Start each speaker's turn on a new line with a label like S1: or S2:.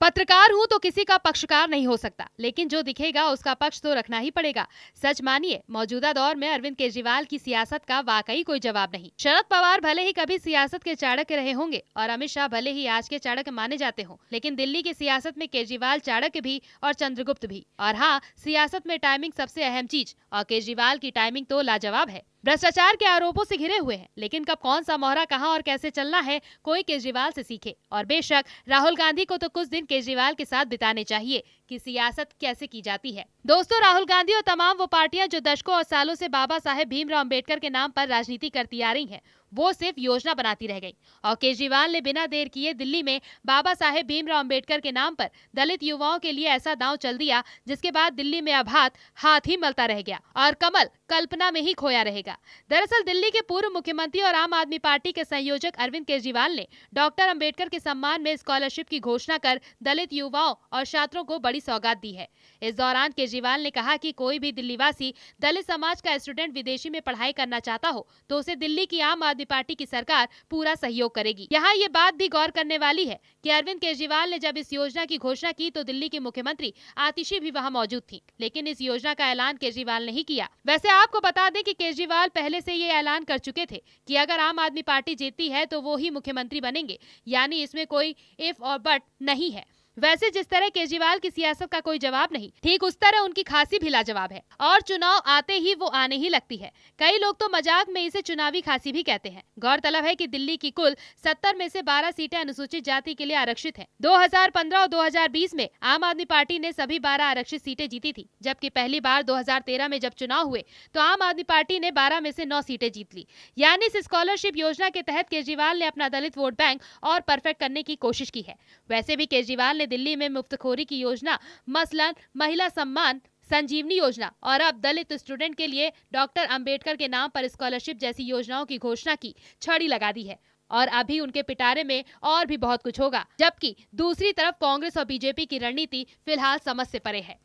S1: पत्रकार हूं तो किसी का पक्षकार नहीं हो सकता, लेकिन जो दिखेगा उसका पक्ष तो रखना ही पड़ेगा। सच मानिए, मौजूदा दौर में अरविंद केजरीवाल की सियासत का वाकई कोई जवाब नहीं। शरद पवार भले ही कभी सियासत के चाणक्य रहे होंगे और अमित शाह भले ही आज के चाणक्य माने जाते हों, लेकिन दिल्ली की सियासत में केजरीवाल चाणक्य भी और चंद्रगुप्त भी। और हाँ, सियासत में टाइमिंग सबसे अहम चीज, और केजरीवाल की टाइमिंग तो लाजवाब है। भ्रष्टाचार के आरोपों से घिरे हुए हैं, लेकिन कब कौन सा मोहरा कहां और कैसे चलना है, कोई केजरीवाल से सीखे। और बेशक राहुल गांधी को तो कुछ दिन केजरीवाल के साथ बिताने चाहिए कि सियासत कैसे की जाती है। दोस्तों, राहुल गांधी और तमाम वो पार्टियां जो दशकों और सालों से बाबा साहेब भीमराव अम्बेडकर के नाम पर राजनीति करती आ रही हैं, वो सिर्फ योजना बनाती रह गई। और केजरीवाल ने बिना देर किए दिल्ली में बाबा साहेब भीमराव अम्बेडकर के नाम पर दलित युवाओं के लिए ऐसा दांव चल दिया, जिसके बाद दिल्ली में अब हाथ ही मलता रह गया और कमल कल्पना में ही खोया रहेगा। दरअसल दिल्ली के पूर्व मुख्यमंत्री और आम आदमी पार्टी के संयोजक अरविंद केजरीवाल ने डॉक्टर अंबेडकर के सम्मान में स्कॉलरशिप की घोषणा कर दलित युवाओं और छात्रों को बड़ी सौगात दी है। इस दौरान केजरीवाल ने कहा कि कोई भी दिल्लीवासी दलित समाज का स्टूडेंट विदेशी में पढ़ाई करना चाहता हो तो उसे दिल्ली की आम आदमी पार्टी की सरकार पूरा सहयोग करेगी। यहाँ ये बात भी गौर करने वाली है कि अरविंद केजरीवाल ने जब इस योजना की घोषणा की तो दिल्ली की मुख्यमंत्री आतिशी भी वहाँ मौजूद थी, लेकिन इस योजना का ऐलान केजरीवाल ने ही किया। वैसे आपको बता दें कि केजरीवाल पहले से ये ऐलान कर चुके थे कि अगर आम आदमी पार्टी जीतती है तो वो ही मुख्यमंत्री बनेंगे, यानी इसमें कोई इफ और बट नहीं है। वैसे जिस तरह केजरीवाल की सियासत का कोई जवाब नहीं, ठीक उस तरह उनकी खांसी भी लाजवाब है और चुनाव आते ही वो आने ही लगती है। कई लोग तो मजाक में इसे चुनावी खांसी भी कहते हैं। गौरतलब है कि दिल्ली की कुल 70 में से 12 सीटें अनुसूचित जाति के लिए आरक्षित हैं। 2015 और 2020 में आम आदमी पार्टी ने सभी 12 आरक्षित सीटें जीती थी, जबकि पहली बार 2013 में जब चुनाव हुए तो आम आदमी पार्टी ने 12 में से 9 सीटें जीत ली। यानी इस स्कॉलरशिप योजना के तहत केजरीवाल ने अपना दलित वोट बैंक और परफेक्ट करने की कोशिश की है। वैसे भी केजरीवाल ने दिल्ली में मुफ्तखोरी की योजना, मसलन महिला सम्मान, संजीवनी योजना और अब दलित स्टूडेंट के लिए डॉक्टर अंबेडकर के नाम पर स्कॉलरशिप जैसी योजनाओं की घोषणा की छड़ी लगा दी है। और अभी उनके पिटारे में और भी बहुत कुछ होगा, जबकि दूसरी तरफ कांग्रेस और बीजेपी की रणनीति फिलहाल समझ से परे है।